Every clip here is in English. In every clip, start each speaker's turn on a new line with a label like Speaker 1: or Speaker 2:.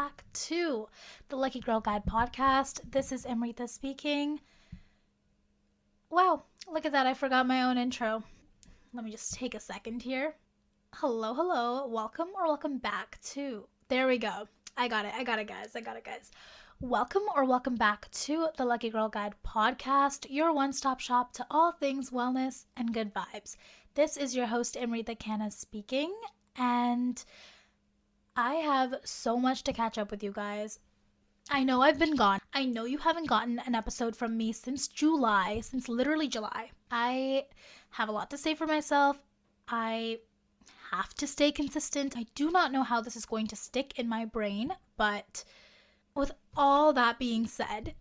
Speaker 1: back to the Lucky Girl Guide podcast. This is Amrita speaking. Wow, look at that. I forgot my own intro. Let me just take a second here. Hello. Welcome back to. There we go. I got it, guys. Welcome back to the Lucky Girl Guide podcast, your one-stop shop to all things wellness and good vibes. This is your host, Amrita speaking, and I have so much to catch up with you guys. I know I've been gone. I know you haven't gotten an episode from me since literally July. I have a lot to say for myself. I have to stay consistent. I do not know how this is going to stick in my brain, but with all that being said,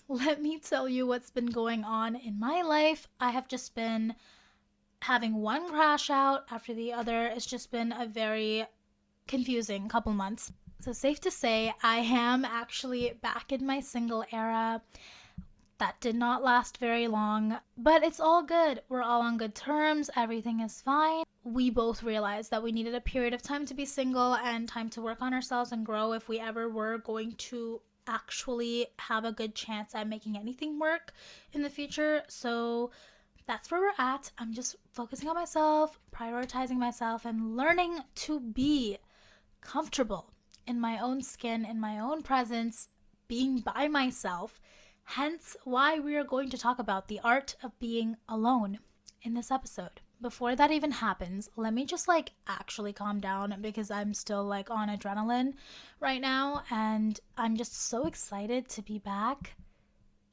Speaker 1: let me tell you what's been going on in my life. I have just been having one crash out after the other. It's just been a very confusing couple months. So safe to say, I am actually back in my single era. That did not last very long, but it's all good. We're all on good terms. Everything is fine. We both realized that we needed a period of time to be single and time to work on ourselves and grow if we ever were going to actually have a good chance at making anything work in the future. So that's where we're at. I'm just focusing on myself, prioritizing myself, and learning to be comfortable in my own skin, in my own presence, being by myself. Hence why we are going to talk about the art of being alone in this episode. Before that even happens, let me just actually calm down because I'm still on adrenaline right now, and I'm just so excited to be back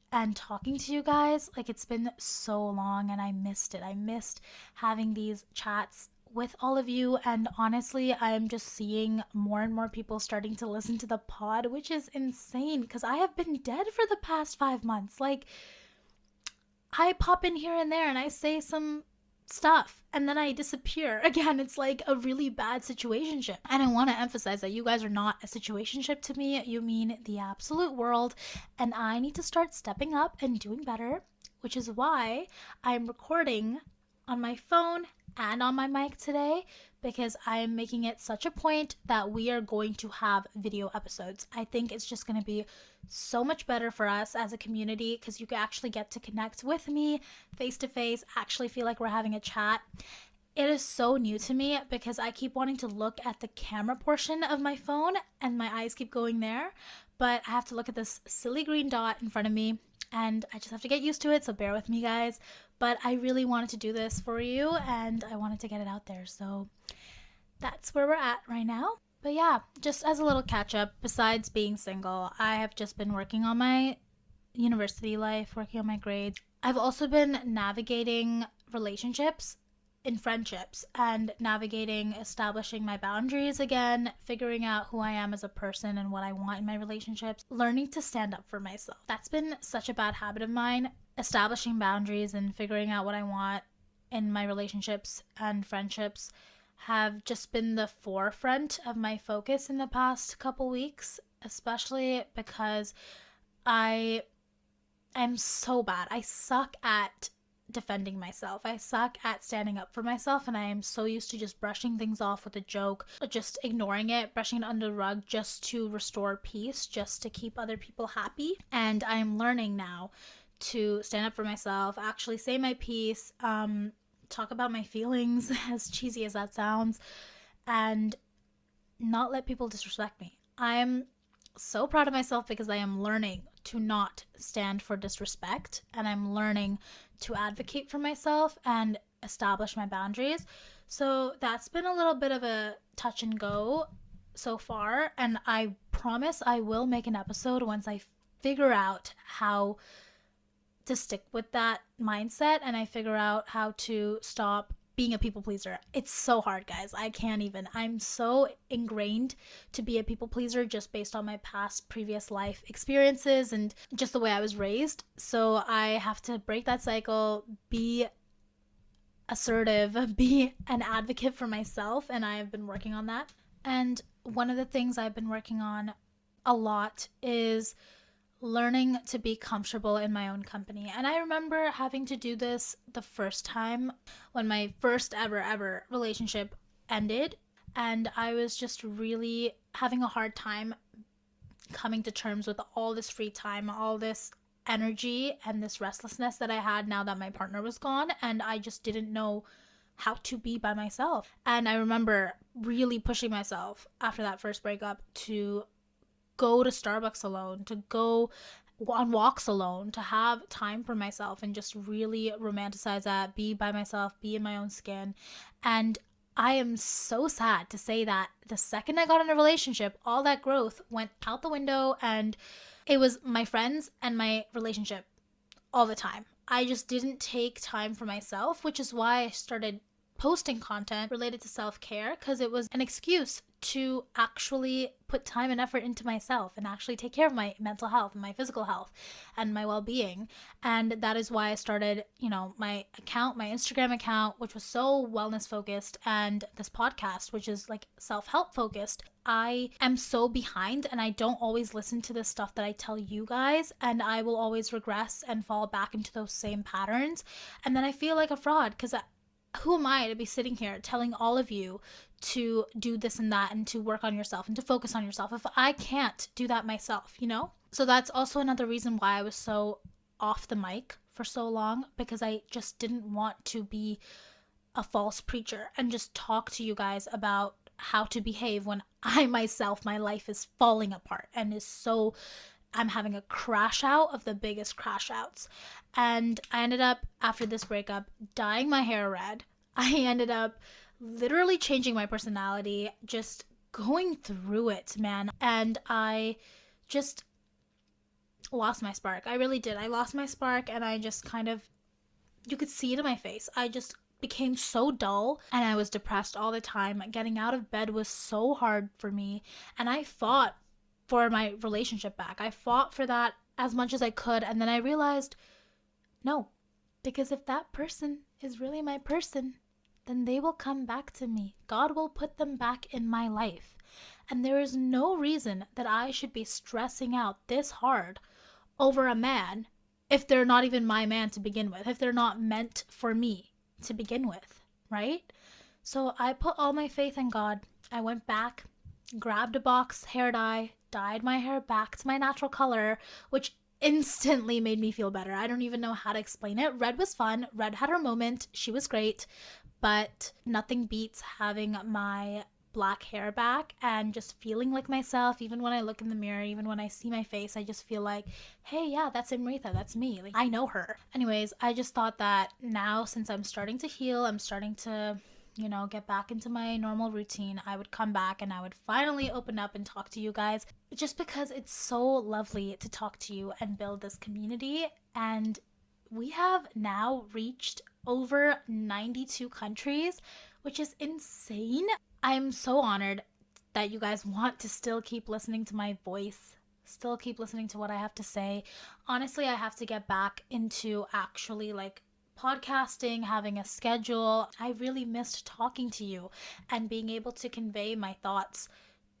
Speaker 1: and talking to you guys. It's been so long and I missed it. I missed having these chats with all of you, and honestly, I'm just seeing more and more people starting to listen to the pod, which is insane because I have been dead for the past 5 months. I pop in here and there and I say some stuff and then I disappear again. It's like a really bad situationship, and I want to emphasize that you guys are not a situationship to me. You mean the absolute world, and I need to start stepping up and doing better, which is why I'm recording on my phone and on my mic today, because I am making it such a point that we are going to have video episodes. I think it's just going to be so much better for us as a community because you can actually get to connect with me face to face, actually feel like we're having a chat. It is so new to me because I keep wanting to look at the camera portion of my phone and my eyes keep going there, but I have to look at this silly green dot in front of me, and I just have to get used to it, so bear with me, guys. But I really wanted to do this for you, and I wanted to get it out there, so that's where we're at right now. But yeah, just as a little catch up, besides being single, I have just been working on my university life, working on my grades. I've also been navigating relationships in friendships and navigating establishing my boundaries again, figuring out who I am as a person and what I want in my relationships, learning to stand up for myself. That's been such a bad habit of mine. Establishing boundaries and figuring out what I want in my relationships and friendships have just been the forefront of my focus in the past couple weeks, especially because I am so bad. I suck at defending myself. I suck at standing up for myself, and I am so used to just brushing things off with a joke, just ignoring it, brushing it under the rug just to restore peace, just to keep other people happy. And I am learning now to stand up for myself, actually say my piece, talk about my feelings, as cheesy as that sounds, and not let people disrespect me. I am so proud of myself because I am learning to not stand for disrespect, and I'm learning to advocate for myself and establish my boundaries. So that's been a little bit of a touch and go so far, and I promise I will make an episode once I figure out how to stick with that mindset and I figure out how to stop being a people pleaser. It's so hard, guys. I can't even. I'm so ingrained to be a people pleaser just based on my past previous life experiences and just the way I was raised. So I have to break that cycle, be assertive, be an advocate for myself, and I have been working on that. And one of the things I've been working on a lot is learning to be comfortable in my own company. And I remember having to do this the first time when my first ever relationship ended, and I was just really having a hard time coming to terms with all this free time, all this energy and this restlessness that I had now that my partner was gone, and I just didn't know how to be by myself. And I remember really pushing myself after that first breakup to go to Starbucks alone, to go on walks alone, to have time for myself and just really romanticize that, be by myself, be in my own skin. And I am so sad to say that the second I got in a relationship, all that growth went out the window, and it was my friends and my relationship all the time. I just didn't take time for myself, which is why I started posting content related to self-care, because it was an excuse to actually put time and effort into myself and actually take care of my mental health and my physical health and my well-being. And that is why I started, my Instagram account, which was so wellness focused, and this podcast, which is like self-help focused. I am so behind and I don't always listen to the stuff that I tell you guys, and I will always regress and fall back into those same patterns. And then I feel like a fraud, because who am I to be sitting here telling all of you to do this and that and to work on yourself and to focus on yourself if I can't do that myself, So that's also another reason why I was so off the mic for so long, because I just didn't want to be a false preacher and just talk to you guys about how to behave when I myself, my life is falling apart and I'm having a crash out of the biggest crash outs. And I ended up, after this breakup, dyeing my hair red. I ended up literally changing my personality, just going through it, man. And I just lost my spark. I really did. I lost my spark, and I just you could see it in my face. I just became so dull, and I was depressed all the time. Getting out of bed was so hard for me, and I fought for my relationship back. I fought for that as much as I could, and then I realized, no, because if that person is really my person, then they will come back to me. God will put them back in my life. And there is no reason that I should be stressing out this hard over a man if they're not even my man to begin with, if they're not meant for me to begin with, right? So I put all my faith in God. I went back, grabbed a box hair dye, dyed my hair back to my natural color, which instantly made me feel better. I don't even know how to explain it. Red was fun. Red had her moment. She was great. But nothing beats having my black hair back and just feeling like myself. Even when I look in the mirror, even when I see my face, I just feel like, hey, yeah, that's Amrita. That's me. Like, I know her. Anyways, I just thought that now, since I'm starting to heal, I'm starting to get back into my normal routine, I would come back and I would finally open up and talk to you guys, just because it's so lovely to talk to you and build this community. And we have now reached over 92 countries, which is insane. I'm so honored that you guys want to still keep listening to my voice, still keep listening to what I have to say. Honestly, I have to get back into actually podcasting, having a schedule. I really missed talking to you and being able to convey my thoughts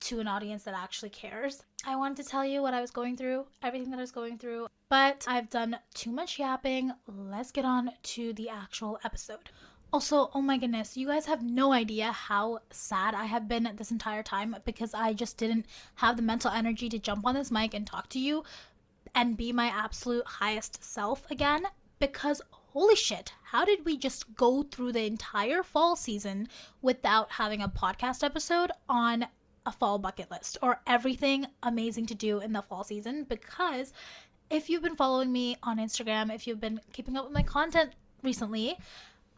Speaker 1: to an audience that actually cares. I wanted to tell you what I was going through, everything that I was going through, but I've done too much yapping. Let's get on to the actual episode. Also, oh my goodness, you guys have no idea how sad I have been this entire time, because I just didn't have the mental energy to jump on this mic and talk to you and be my absolute highest self again, because holy shit, how did we just go through the entire fall season without having a podcast episode on a fall bucket list or everything amazing to do in the fall season? Because if you've been following me on Instagram, if you've been keeping up with my content recently,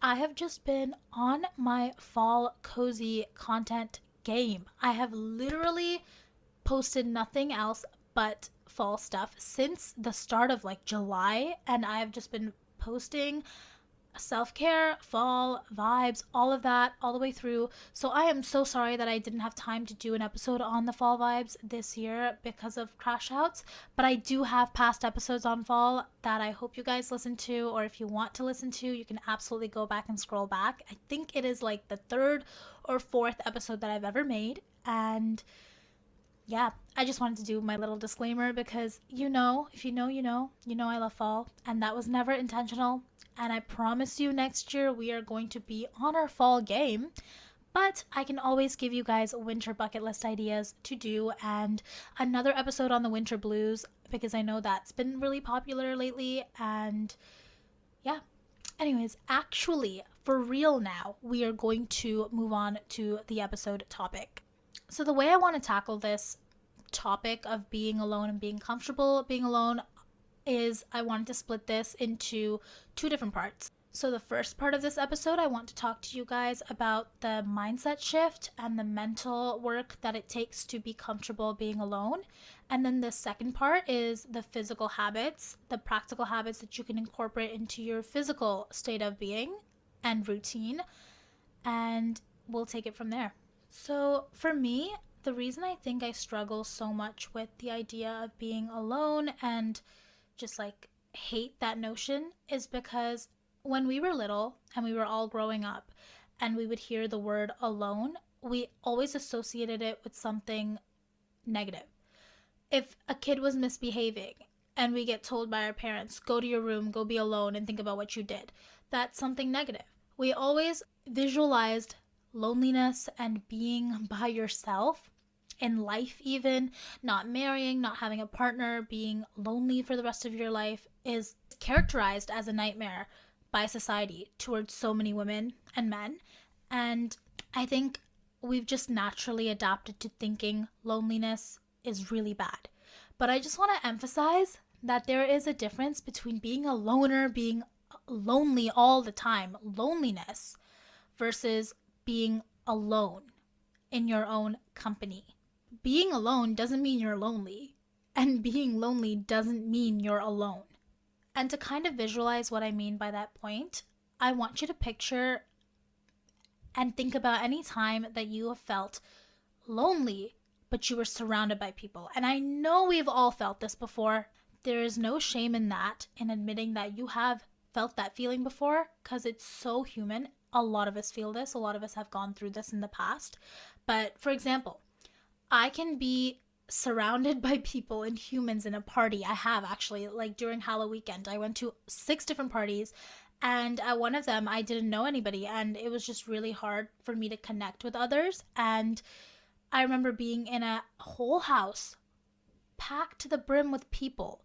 Speaker 1: I have just been on my fall cozy content game. I have literally posted nothing else but fall stuff since the start of July, and I have just been posting self-care, fall vibes, all of that all the way through. So I am so sorry that I didn't have time to do an episode on the fall vibes this year because of crash outs, but I do have past episodes on fall that I hope you guys listen to, or if you want to listen to, you can absolutely go back and scroll back. I think it is the third or fourth episode that I've ever made. And yeah, I just wanted to do my little disclaimer because if you know I love fall, and that was never intentional. And I promise you next year we are going to be on our fall game. But I can always give you guys winter bucket list ideas to do and another episode on the winter blues because I know that's been really popular lately. And yeah. Anyways, actually, for real now, we are going to move on to the episode topic. So, the way I want to tackle this topic of being alone and being comfortable being alone is I wanted to split this into two different parts. So, the first part of this episode, I want to talk to you guys about the mindset shift and the mental work that it takes to be comfortable being alone. And then the second part is the physical habits, the practical habits that you can incorporate into your physical state of being and routine. And we'll take it from there. So, for me, the reason I think I struggle so much with the idea of being alone and just like hate that notion is because when we were little and we were all growing up and we would hear the word alone, we always associated it with something negative. If a kid was misbehaving and we get told by our parents, go to your room, go be alone and think about what you did, that's something negative. We always visualized loneliness and being by yourself in life, even not marrying, not having a partner, being lonely for the rest of your life is characterized as a nightmare by society towards so many women and men. And I think we've just naturally adapted to thinking loneliness is really bad. But I just want to emphasize that there is a difference between being a loner, being lonely all the time, loneliness, versus being alone in your own company. Being alone doesn't mean you're lonely, and being lonely doesn't mean you're alone. And to kind of visualize what I mean by that point, I want you to picture and think about any time that you have felt lonely, but you were surrounded by people. And I know we've all felt this before. There is no shame in that, in admitting that you have felt that feeling before, because it's so human. A lot of us feel this. A lot of us have gone through this in the past. But for example, I can be surrounded by people and humans in a party. I have actually, like during Halloween weekend, I went to 6 different parties, and at one of them I didn't know anybody, and it was just really hard for me to connect with others. And I remember being in a whole house packed to the brim with people,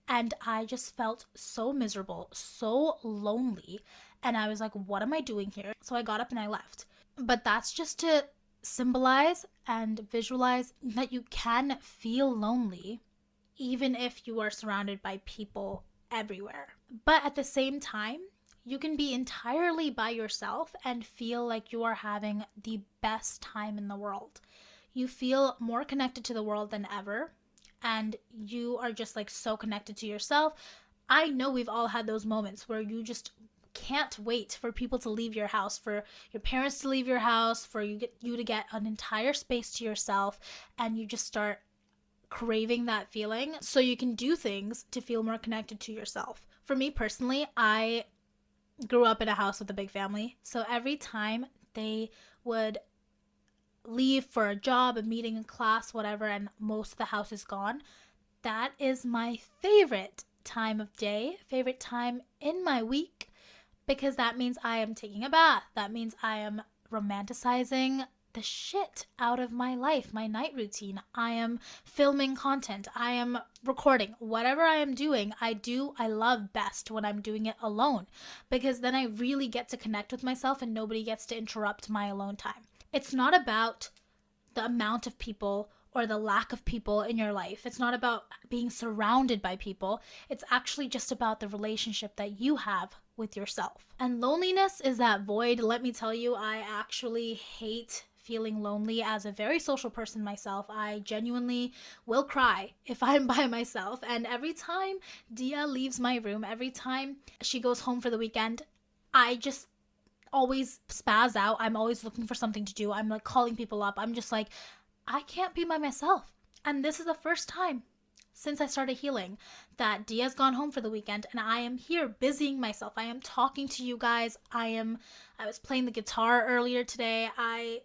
Speaker 1: and I just felt so miserable, so lonely, and I was like, what am I doing here? So I got up and I left. But that's just to symbolize and visualize that you can feel lonely even if you are surrounded by people everywhere. But at the same time, you can be entirely by yourself and feel like you are having the best time in the world. You feel more connected to the world than ever, and you are just like so connected to yourself. I know we've all had those moments where you just can't wait for people to leave your house, for your parents to leave your house, for you to get an entire space to yourself, and you just start craving that feeling so you can do things to feel more connected to yourself. For me personally, I grew up in a house with a big family, so every time they would leave for a job, a meeting, a class, whatever, and most of the house is gone, that is my favorite time of day, favorite time in my week, because that means I am taking a bath. That means I am romanticizing the shit out of my life, my night routine. I am filming content. I am recording. Whatever I am doing, I love best when I'm doing it alone, because then I really get to connect with myself and nobody gets to interrupt my alone time. It's not about the amount of people or the lack of people in your life. It's not about being surrounded by people. It's actually just about the relationship that you have with yourself. And loneliness is that void. Let me tell you, I actually hate feeling lonely. As a very social person myself, I genuinely will cry if I'm by myself. And every time Dia leaves my room, every time she goes home for the weekend, I just always spaz out. I'm always looking for something to do. I'm like calling people up. I'm just like, I can't be by myself. And this is the first time since I started healing that Dia's gone home for the weekend and I am here busying myself. I am talking to you guys. I was playing the guitar earlier today. I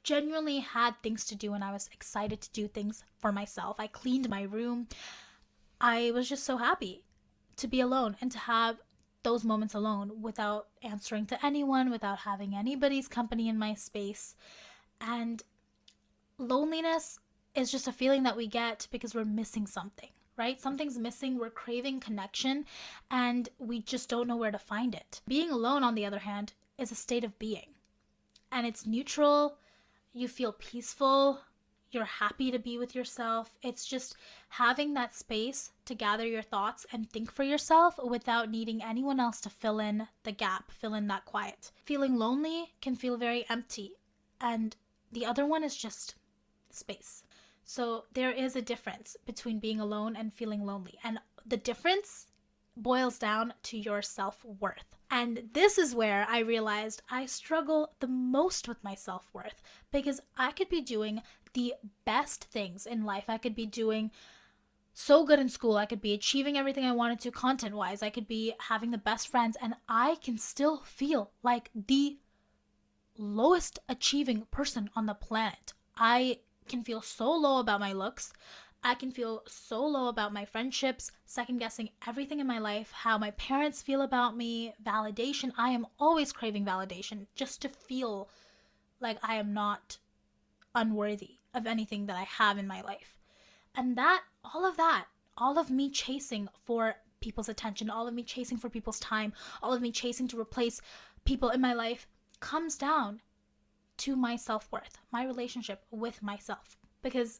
Speaker 1: genuinely had things to do and I was excited to do things for myself. I cleaned my room. I was just so happy to be alone and to have those moments alone without answering to anyone, without having anybody's company in my space. And loneliness is just a feeling that we get because we're missing something, right? Something's missing, we're craving connection, and we just don't know where to find it. Being alone, on the other hand, is a state of being. And it's neutral, you feel peaceful, you're happy to be with yourself. It's just having that space to gather your thoughts and think for yourself without needing anyone else to fill in the gap, fill in that quiet. Feeling lonely can feel very empty, and the other one is just space. So there is a difference between being alone and feeling lonely. And the difference boils down to your self-worth. And this is where I realized I struggle the most with my self-worth, because I could be doing the best things in life. I could be doing so good in school. I could be achieving everything I wanted to content-wise. I could be having the best friends, and I can still feel like the lowest achieving person on the planet. I can feel so low about my looks. I can feel so low about my friendships, second guessing everything in my life, how my parents feel about me, validation. I am always craving validation just to feel like I am not unworthy of anything that I have in my life. And all of me chasing for people's attention, all of me chasing for people's time, all of me chasing to replace people in my life comes down to my self-worth, my relationship with myself. Because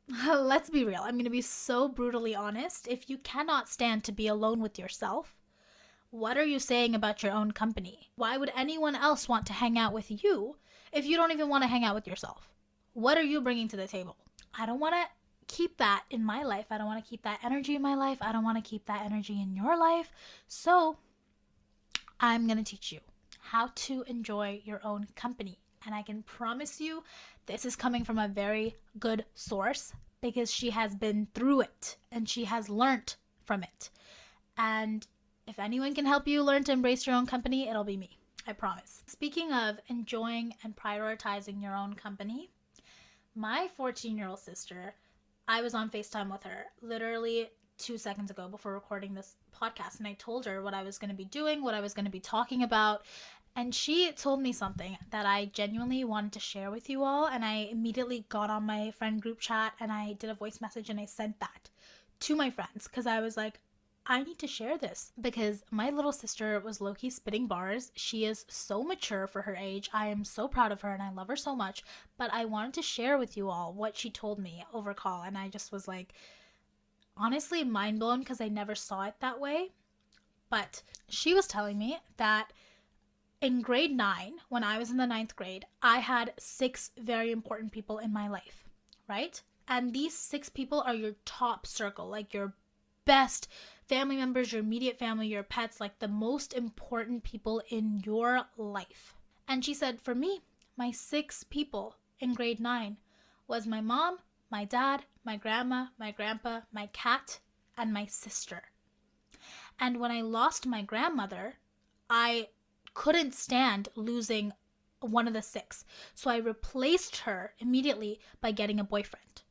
Speaker 1: let's be real, I'm going to be so brutally honest. If you cannot stand to be alone with yourself, what are you saying about your own company? Why would anyone else want to hang out with you if you don't even want to hang out with yourself? What are you bringing to the table? I don't want to keep that in my life. I don't want to keep that energy in my life. I don't want to keep that energy in your life. So I'm going to teach you how to enjoy your own company. And I can promise you this is coming from a very good source, because she has been through it and she has learned from it. And if anyone can help you learn to embrace your own company, it'll be me. I promise. Speaking of enjoying and prioritizing your own company, my 14-year-old sister, I was on FaceTime with her literally 2 seconds ago before recording this podcast, and I told her what I was going to be doing, what I was going to be talking about. And she told me something that I genuinely wanted to share with you all. And I immediately got on my friend group chat and I did a voice message and I sent that to my friends, because I was like, I need to share this, because my little sister was low-key spitting bars. She is so mature for her age. I am so proud of her and I love her so much. But I wanted to share with you all what she told me over call. And I just was like, honestly mind blown, because I never saw it that way. But she was telling me that in grade 9, when I was in the 9th grade, I had 6 very important people in my life, right? And these 6 people are your top circle, like your best family members, your immediate family, your pets, like the most important people in your life. And she said, for me, my 6 people in grade 9 was my mom, my dad, my grandma, my grandpa, my cat, and my sister. And when I lost my grandmother, I couldn't stand losing one of the 6. So I replaced her immediately by getting a boyfriend.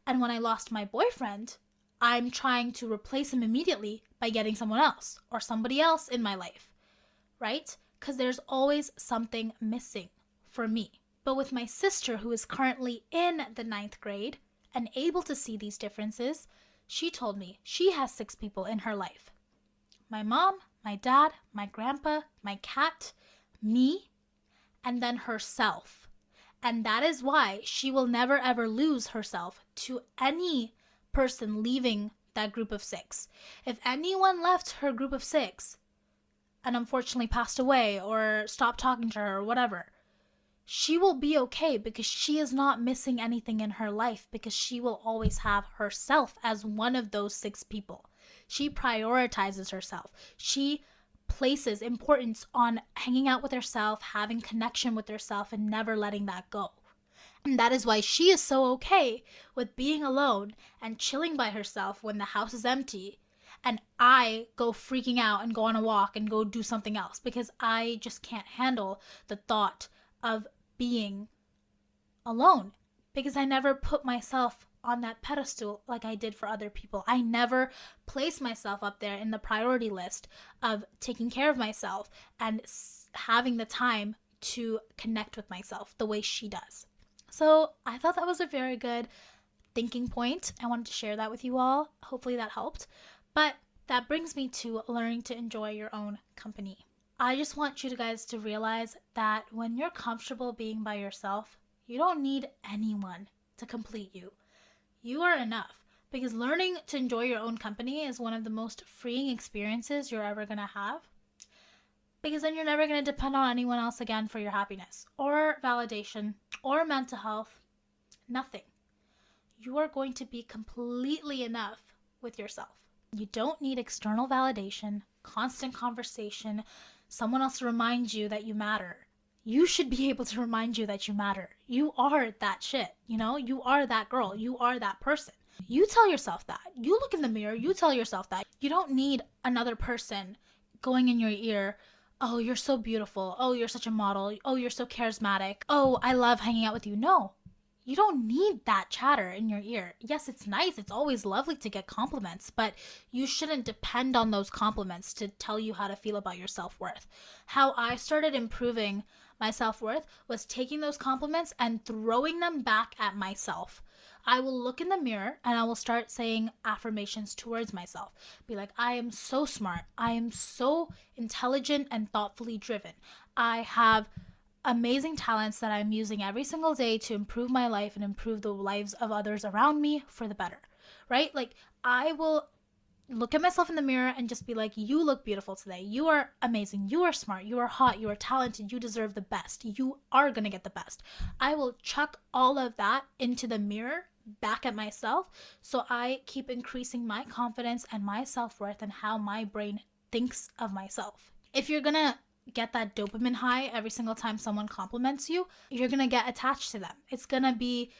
Speaker 1: And when I lost my boyfriend, I'm trying to replace him immediately by getting someone else or somebody else in my life, right? Because there's always something missing for me. But with my sister, who is currently in the 9th grade and able to see these differences, she told me she has 6 people in her life. My mom, my dad, my grandpa, my cat, me, and then herself. And that is why she will never ever lose herself to any person leaving that group of 6. If anyone left her group of 6 and unfortunately passed away or stopped talking to her or whatever, she will be okay, because she is not missing anything in her life, because she will always have herself as one of those 6 people. She prioritizes herself. She places importance on hanging out with herself, having connection with herself, and never letting that go. And that is why she is so okay with being alone and chilling by herself when the house is empty, and I go freaking out and go on a walk and go do something else, because I just can't handle the thought of being alone, because I never put myself on that pedestal like I did for other people. I never placed myself up there in the priority list of taking care of myself and having the time to connect with myself the way she does. So I thought that was a very good thinking point. I wanted to share that with you all. Hopefully that helped. But that brings me to learning to enjoy your own company. I just want you guys to realize that when you're comfortable being by yourself, you don't need anyone to complete you. You are enough, because learning to enjoy your own company is one of the most freeing experiences you're ever going to have, because then you're never going to depend on anyone else again for your happiness or validation or mental health. Nothing. You are going to be completely enough with yourself. You don't need external validation, constant conversation, someone else to remind you that you matter. You should be able to remind you that you matter. You are that shit, You are that girl. You are that person. You tell yourself that. You look in the mirror, you tell yourself that. You don't need another person going in your ear, oh, you're so beautiful. Oh, you're such a model. Oh, you're so charismatic. Oh, I love hanging out with you. No, you don't need that chatter in your ear. Yes, it's nice. It's always lovely to get compliments, but you shouldn't depend on those compliments to tell you how to feel about your self-worth. How I started improving my self-worth was taking those compliments and throwing them back at myself. I will look in the mirror and I will start saying affirmations towards myself. Be like, I am so smart. I am so intelligent and thoughtfully driven. I have amazing talents that I'm using every single day to improve my life and improve the lives of others around me for the better, right? Like, I will look at myself in the mirror and just be like, you look beautiful today. You are amazing. You are smart. You are hot. You are talented. You deserve the best. You are going to get the best. I will chuck all of that into the mirror back at myself, so I keep increasing my confidence and my self-worth and how my brain thinks of myself. If you're going to get that dopamine high every single time someone compliments you, you're going to get attached to them. It's going to be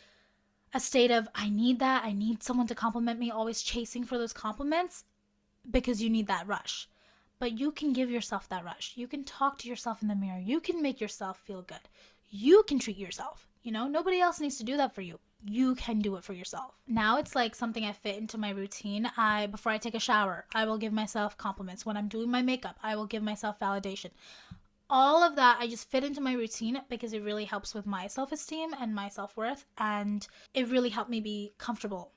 Speaker 1: a state of, I need that. I need someone to compliment me, always chasing for those compliments because you need that rush. But you can give yourself that rush. You can talk to yourself in the mirror. You can make yourself feel good. You can treat yourself. Nobody else needs to do that for you. You can do it for yourself. Now it's like something I fit into my routine. Before I take a shower, I will give myself compliments. When I'm doing my makeup, I will give myself validation. All of that I just fit into my routine because it really helps with my self-esteem and my self-worth, and it really helped me be comfortable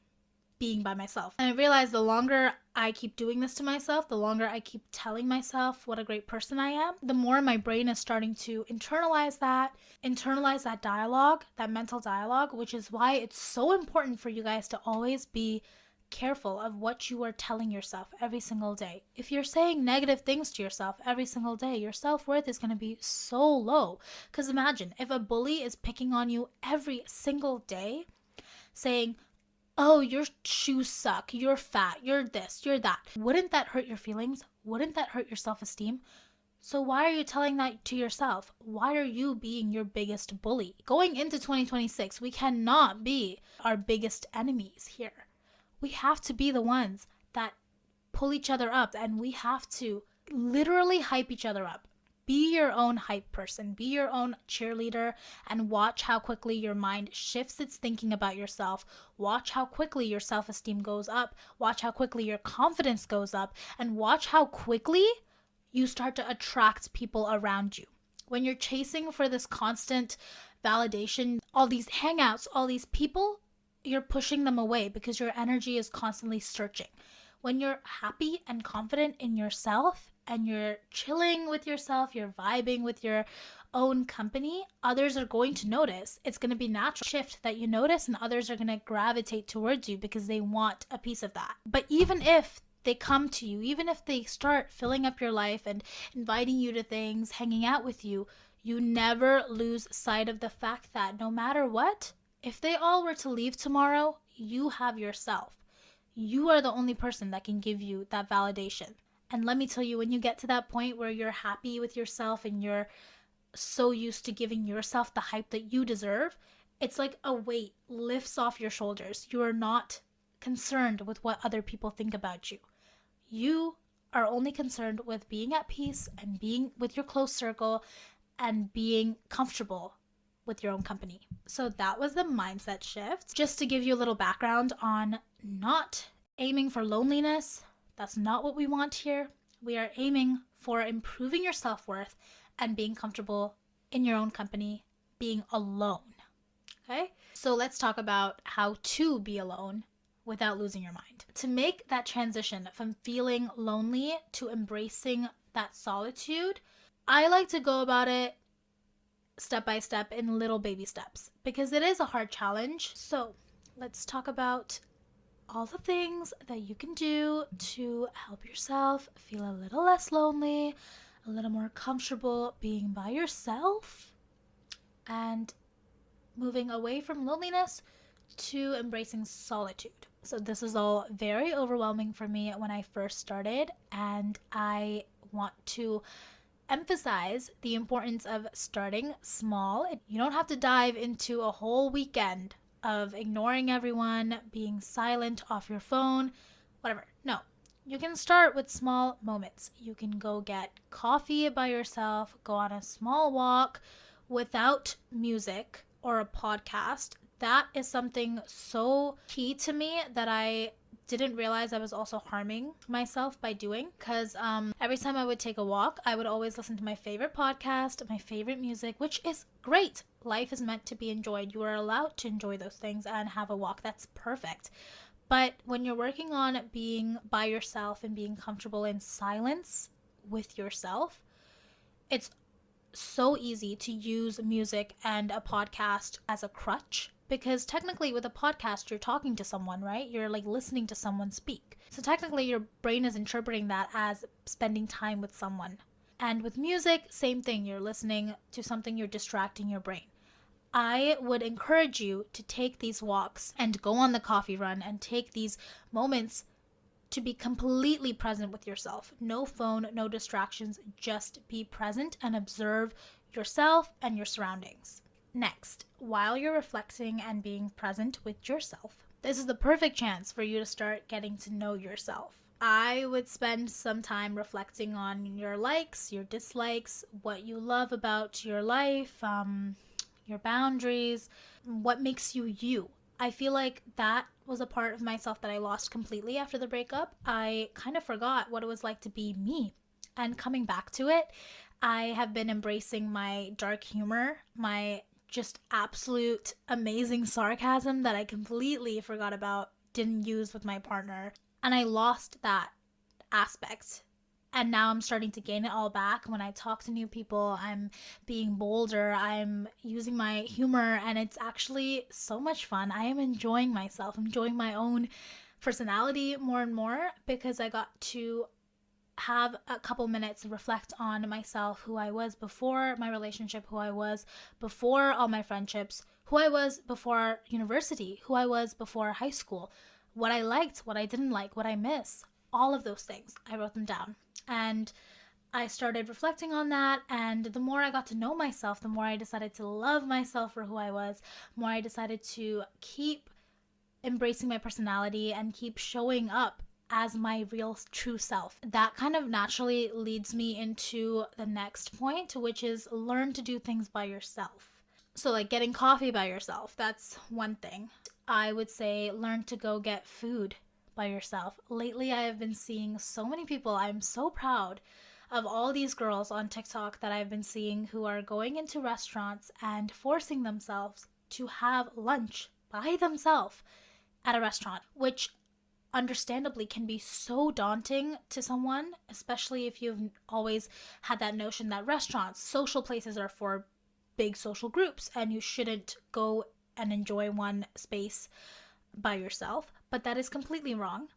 Speaker 1: being by myself. And I realized the longer I keep doing this to myself, the longer I keep telling myself what a great person I am, the more my brain is starting to internalize that dialogue, that mental dialogue, which is why it's so important for you guys to always be careful of what you are telling yourself every single day. If you're saying negative things to yourself every single day, your self-worth is going to be so low. Because imagine if a bully is picking on you every single day, saying, oh, your shoes suck, you're fat, you're this, you're that. Wouldn't that hurt your feelings? Wouldn't that hurt your self-esteem? So why are you telling that to yourself? Why are you being your biggest bully? Going into 2026, we cannot be our biggest enemies here. We have to be the ones that pull each other up, and we have to literally hype each other up. Be your own hype person. Be your own cheerleader, and watch how quickly your mind shifts its thinking about yourself. Watch how quickly your self-esteem goes up. Watch how quickly your confidence goes up, and watch how quickly you start to attract people around you. When you're chasing for this constant validation, all these hangouts, all these people, you're pushing them away because your energy is constantly searching. When you're happy and confident in yourself and you're chilling with yourself, you're vibing with your own company, others are going to notice. It's going to be a natural shift that you notice, and others are going to gravitate towards you because they want a piece of that. But even if they come to you, even if they start filling up your life and inviting you to things, hanging out with you, you never lose sight of the fact that no matter what, if they all were to leave tomorrow, you have yourself. You are the only person that can give you that validation. And let me tell you, when you get to that point where you're happy with yourself and you're so used to giving yourself the hype that you deserve, it's like a weight lifts off your shoulders. You are not concerned with what other people think about you. You are only concerned with being at peace and being with your close circle and being comfortable with your own company. So that was the mindset shift. Just to give you a little background on not aiming for loneliness, that's not what we want here. We are aiming for improving your self-worth and being comfortable in your own company, being alone. Okay? So let's talk about how to be alone without losing your mind. To make that transition from feeling lonely to embracing that solitude, I like to go about it step by step in little baby steps because it is a hard challenge. So let's talk about all the things that you can do to help yourself feel a little less lonely, a little more comfortable being by yourself, and moving away from loneliness to embracing solitude. So this is all very overwhelming for me when I first started, and I want to emphasize the importance of starting small. You don't have to dive into a whole weekend of ignoring everyone, being silent off your phone, whatever. No, you can start with small moments. You can go get coffee by yourself, go on a small walk without music or a podcast. That is something so key to me that I didn't realize I was also harming myself by doing, because every time I would take a walk, I would always listen to my favorite podcast, my favorite music, which is great. Life is meant to be enjoyed. You are allowed to enjoy those things and have a walk. That's perfect. But when you're working on being by yourself and being comfortable in silence with yourself, it's so easy to use music and a podcast as a crutch, because technically with a podcast you're talking to someone, right? You're like listening to someone speak, so technically your brain is interpreting that as spending time with someone. And with music, same thing. You're listening to something, you're distracting your brain. I would encourage you to take these walks and go on the coffee run and take these moments to be completely present with yourself. No phone, no distractions, just be present and observe yourself and your surroundings. Next, while you're reflecting and being present with yourself, this is the perfect chance for you to start getting to know yourself. I would spend some time reflecting on your likes, your dislikes, what you love about your life, your boundaries, what makes you you. I feel like that was a part of myself that I lost completely after the breakup. I kind of forgot what it was like to be me. And coming back to it, I have been embracing my dark humor, my just absolute amazing sarcasm that I completely forgot about, didn't use with my partner. And I lost that aspect. And now I'm starting to gain it all back. When I talk to new people, I'm being bolder, I'm using my humor, and it's actually so much fun. I am enjoying myself, enjoying my own personality more and more, because I got to have a couple minutes to reflect on myself, who I was before my relationship, who I was before all my friendships, who I was before university, who I was before high school, what I liked, what I didn't like, what I miss, all of those things. I wrote them down. And I started reflecting on that, and the more I got to know myself, the more I decided to love myself for who I was, the more I decided to keep embracing my personality and keep showing up as my real true self. That kind of naturally leads me into the next point, which is learn to do things by yourself. So like getting coffee by yourself, that's one thing. I would say learn to go get food by yourself. Lately, I have been seeing so many people. I'm so proud of all these girls on TikTok that I've been seeing who are going into restaurants and forcing themselves to have lunch by themselves at a restaurant, which understandably can be so daunting to someone, especially if you've always had that notion that restaurants, social places are for big social groups and you shouldn't go and enjoy one space by yourself. But that is completely wrong.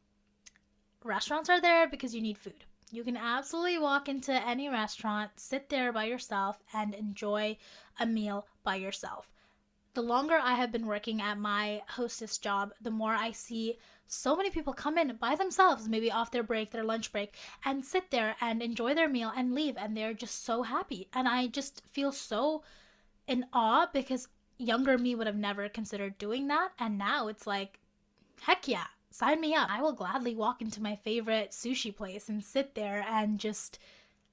Speaker 1: Restaurants are there because you need food. You can absolutely walk into any restaurant, sit there by yourself, and enjoy a meal by yourself. The longer I have been working at my hostess job, the more I see so many people come in by themselves, maybe off their break, their lunch break, and sit there and enjoy their meal and leave, and they're just so happy. And I just feel so in awe, because younger me would have never considered doing that, and now it's like, heck yeah, sign me up. I will gladly walk into my favorite sushi place and sit there and just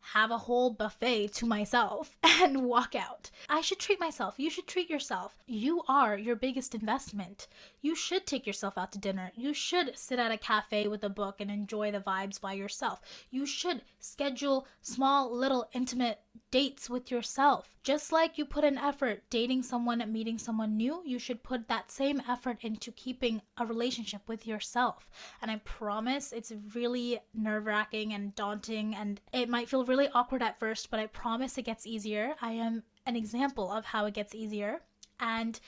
Speaker 1: have a whole buffet to myself and walk out. I should treat myself. You should treat yourself. You are your biggest investment. You should take yourself out to dinner. You should sit at a cafe with a book and enjoy the vibes by yourself. You should schedule small, little, intimate dates with yourself. Just like you put in effort dating someone and meeting someone new, you should put that same effort into keeping a relationship with yourself. And I promise it's really nerve-wracking and daunting, and it might feel really awkward at first, but I promise it gets easier. I am an example of how it gets easier. And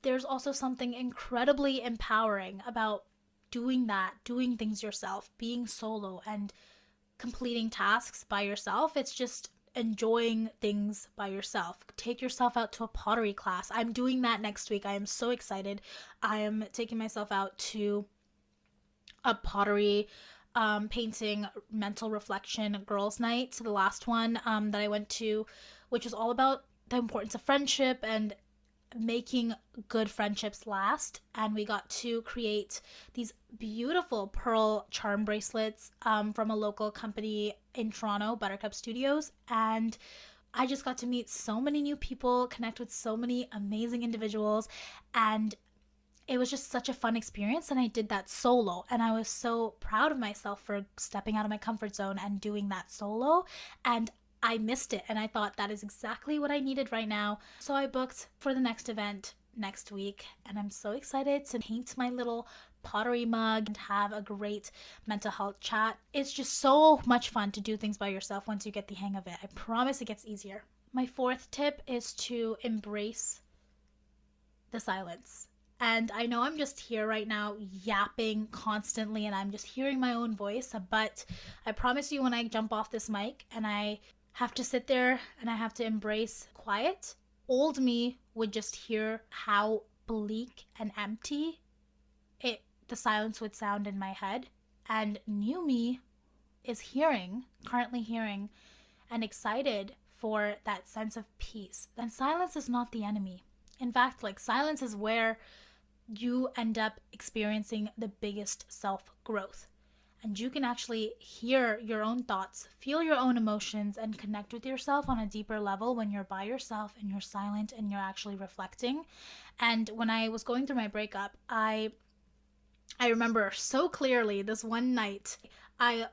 Speaker 1: there's also something incredibly empowering about doing that, doing things yourself, being solo and completing tasks by yourself. It's just enjoying things by yourself. Take yourself out to a pottery class. I'm doing that next week. I am so excited. I am taking myself out to a pottery painting mental reflection girls night, the last one that I went to, which was all about the importance of friendship and making good friendships last. And we got to create these beautiful pearl charm bracelets from a local company in Toronto, Buttercup Studios. And I just got to meet so many new people, connect with so many amazing individuals, and it was just such a fun experience. And I did that solo, and I was so proud of myself for stepping out of my comfort zone and doing that solo. And I missed it, and I thought that is exactly what I needed right now. So I booked for the next event next week, and I'm so excited to paint my little pottery mug and have a great mental health chat. It's just so much fun to do things by yourself once you get the hang of it. I promise it gets easier. My fourth tip is to embrace the silence. And I know I'm just here right now yapping constantly, and I'm just hearing my own voice, but I promise you, when I jump off this mic and I have to sit there and I have to embrace quiet, old me would just hear how bleak and empty the silence would sound in my head. And new me is currently hearing and excited for that sense of peace. And silence is not the enemy. In fact, silence is where you end up experiencing the biggest self-growth. And you can actually hear your own thoughts, feel your own emotions, and connect with yourself on a deeper level when you're by yourself and you're silent and you're actually reflecting. And when I was going through my breakup, I remember so clearly this one night, I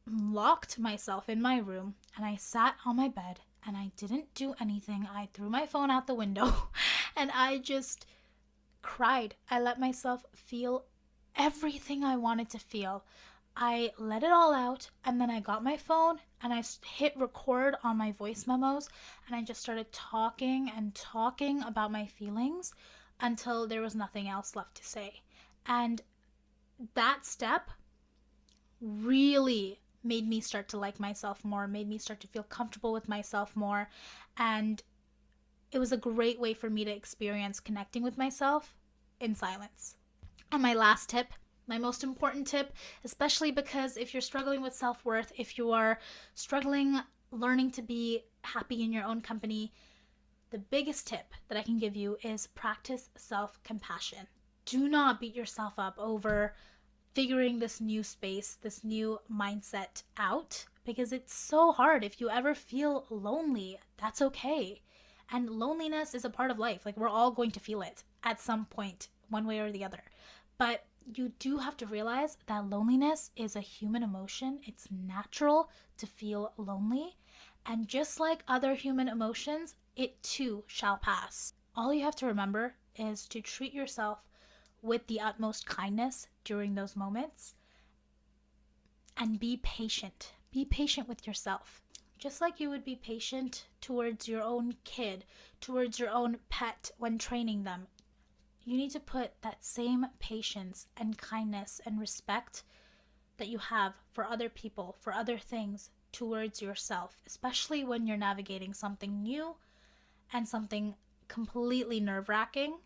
Speaker 1: locked myself in my room and I sat on my bed and I didn't do anything. I threw my phone out the window and I just cried. I let myself feel everything I wanted to feel. I let it all out, and then I got my phone and I hit record on my voice memos, and I just started talking and talking about my feelings until there was nothing else left to say. And that step really made me start to like myself more, made me start to feel comfortable with myself more, and it was a great way for me to experience connecting with myself in silence. And my last tip, my most important tip, especially because if you're struggling with self-worth, if you are struggling learning to be happy in your own company, the biggest tip that I can give you is practice self-compassion. Do not beat yourself up over figuring this new space, this new mindset out, because it's so hard. If you ever feel lonely, that's okay. And loneliness is a part of life. We're all going to feel it at some point, one way or the other. But you do have to realize that loneliness is a human emotion. It's natural to feel lonely. And just like other human emotions, it too shall pass. All you have to remember is to treat yourself with the utmost kindness during those moments, and be patient. Be patient with yourself. Just like you would be patient towards your own kid, towards your own pet when training them. You need to put that same patience and kindness and respect that you have for other people, for other things, towards yourself, especially when you're navigating something new and something completely nerve-wracking.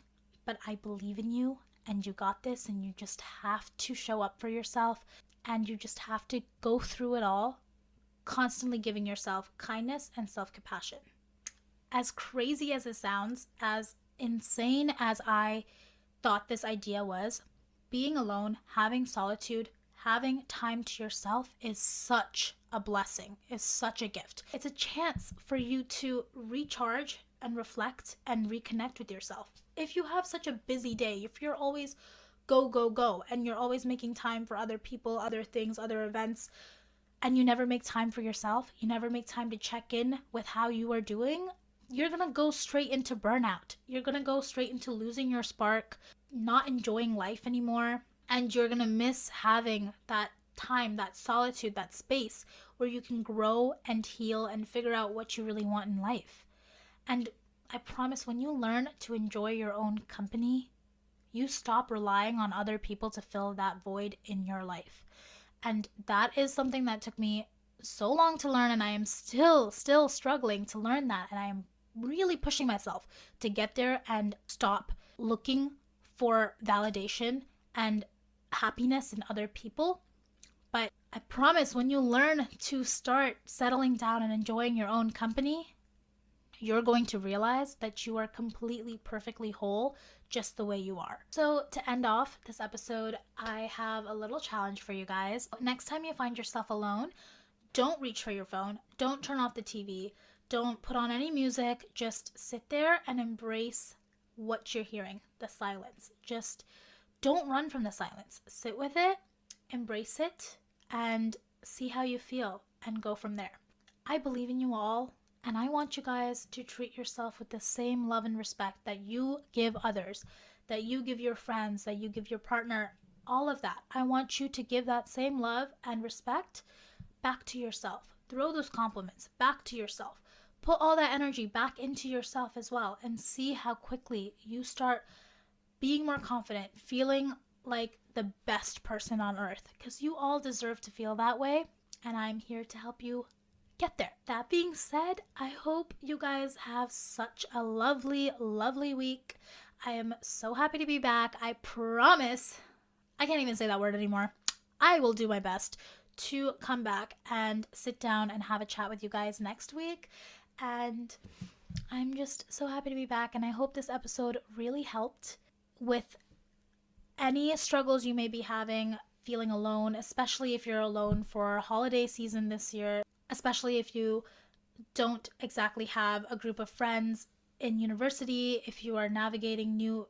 Speaker 1: But I believe in you, and you got this, and you just have to show up for yourself, and you just have to go through it all, constantly giving yourself kindness and self-compassion. As crazy as it sounds, as insane as I thought this idea was, being alone, having solitude, having time to yourself is such a blessing, is such a gift. It's a chance for you to recharge and reflect and reconnect with yourself. If you have such a busy day, if you're always go, go, go, and you're always making time for other people, other things, other events, and you never make time for yourself, you never make time to check in with how you are doing, you're gonna go straight into burnout. You're gonna go straight into losing your spark, not enjoying life anymore, and you're gonna miss having that time, that solitude, that space where you can grow and heal and figure out what you really want in life. And I promise, when you learn to enjoy your own company, you stop relying on other people to fill that void in your life. And that is something that took me so long to learn, and I am still struggling to learn that. And I am really pushing myself to get there and stop looking for validation and happiness in other people. But I promise, when you learn to start settling down and enjoying your own company, you're going to realize that you are completely, perfectly whole just the way you are. So to end off this episode, I have a little challenge for you guys. Next time you find yourself alone, don't reach for your phone. Don't turn off the TV. Don't put on any music. Just sit there and embrace what you're hearing, the silence. Just don't run from the silence. Sit with it, embrace it, and see how you feel and go from there. I believe in you all. And I want you guys to treat yourself with the same love and respect that you give others, that you give your friends, that you give your partner, all of that. I want you to give that same love and respect back to yourself. Throw those compliments back to yourself. Put all that energy back into yourself as well, and see how quickly you start being more confident, feeling like the best person on earth, because you all deserve to feel that way, and I'm here to help you get there. That being said, I hope you guys have such a lovely, lovely week. I am so happy to be back. I promise, I can't even say that word anymore. I will do my best to come back and sit down and have a chat with you guys next week. And I'm just so happy to be back, and I hope this episode really helped with any struggles you may be having, feeling alone, especially if you're alone for holiday season this year. Especially if you don't exactly have a group of friends in university, if you are navigating new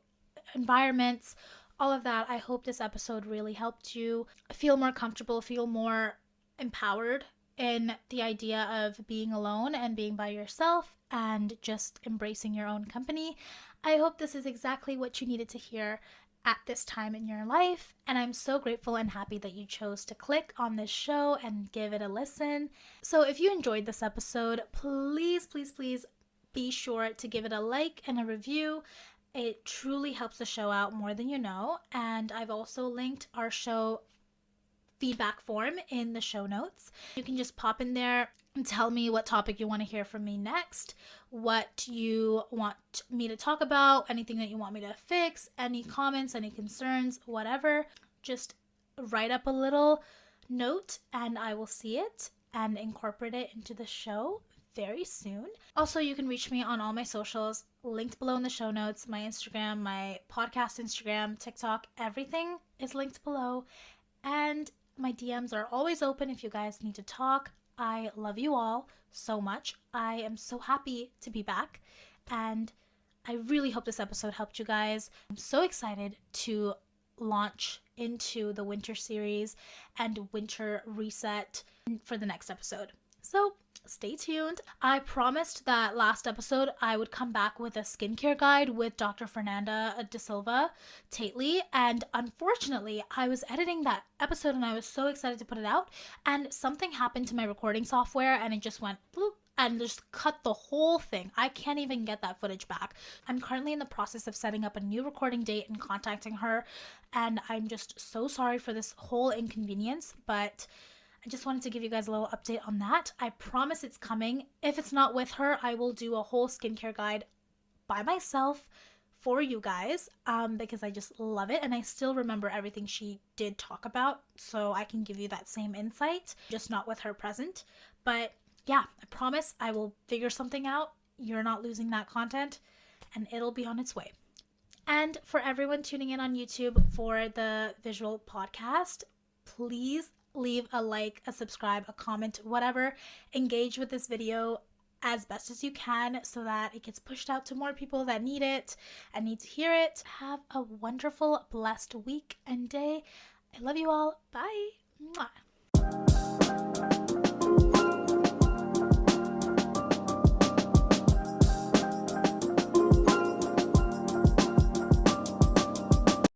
Speaker 1: environments, all of that. I hope this episode really helped you feel more comfortable, feel more empowered in the idea of being alone and being by yourself and just embracing your own company. I hope this is exactly what you needed to hear at this time in your life, and I'm so grateful and happy that you chose to click on this show and give it a listen. So if you enjoyed this episode, please be sure to give it a like and a review. It truly helps the show out more than you know. And I've also linked our show feedback form in the show notes. You can just pop in there and tell me what topic you want to hear from me next, what you want me to talk about, anything that you want me to fix, any comments, any concerns, whatever. Just write up a little note and I will see it and incorporate it into the show very soon. Also, you can reach me on all my socials, linked below in the show notes. My Instagram, my podcast Instagram, TikTok, everything is linked below. And my DMs are always open if you guys need to talk. I love you all so much. I am so happy to be back, and I really hope this episode helped you guys. I'm so excited to launch into the winter series and winter reset for the next episode. So stay tuned. I promised that last episode I would come back with a skincare guide with Dr. Fernanda De Silva Tately, and unfortunately I was editing that episode and I was so excited to put it out, and something happened to my recording software and it just went bloop and just cut the whole thing. I can't even get that footage back. I'm currently in the process of setting up a new recording date and contacting her, and I'm just so sorry for this whole inconvenience, but I just wanted to give you guys a little update on that. I promise it's coming. If it's not with her, I will do a whole skincare guide by myself for you guys, because I just love it and I still remember everything she did talk about, so I can give you that same insight, just not with her present. But yeah, I promise I will figure something out. You're not losing that content and it'll be on its way. And for everyone tuning in on YouTube for the visual podcast, please leave a like, a subscribe, a comment, whatever. Engage with this video as best as you can so that it gets pushed out to more people that need it and need to hear it. Have a wonderful, blessed week and day. I love you all. Bye. Mwah.